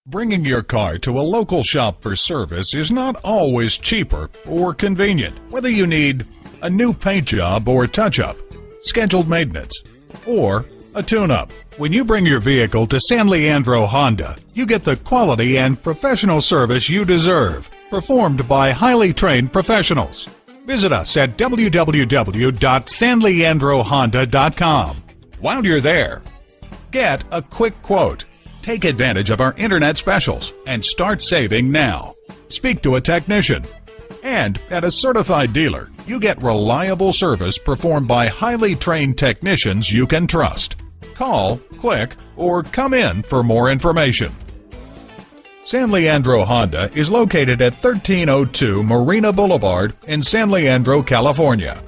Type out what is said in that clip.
Bringing your car to a local shop for service is not always cheaper or convenient. Whether you need a new paint job or touch-up, scheduled maintenance, or a tune-up, when you bring your vehicle to San Leandro Honda, you get the quality and professional service you deserve, performed by highly trained professionals. Visit us at www.sanleandrohonda.com. While you're there, get a quick quote. Take advantage of our internet specials and start saving now. Speak to a technician. And at a certified dealer, you get reliable service performed by highly trained technicians you can trust. Call, click, or come in for more information. San Leandro Honda is located at 1302 Marina Boulevard in San Leandro, California.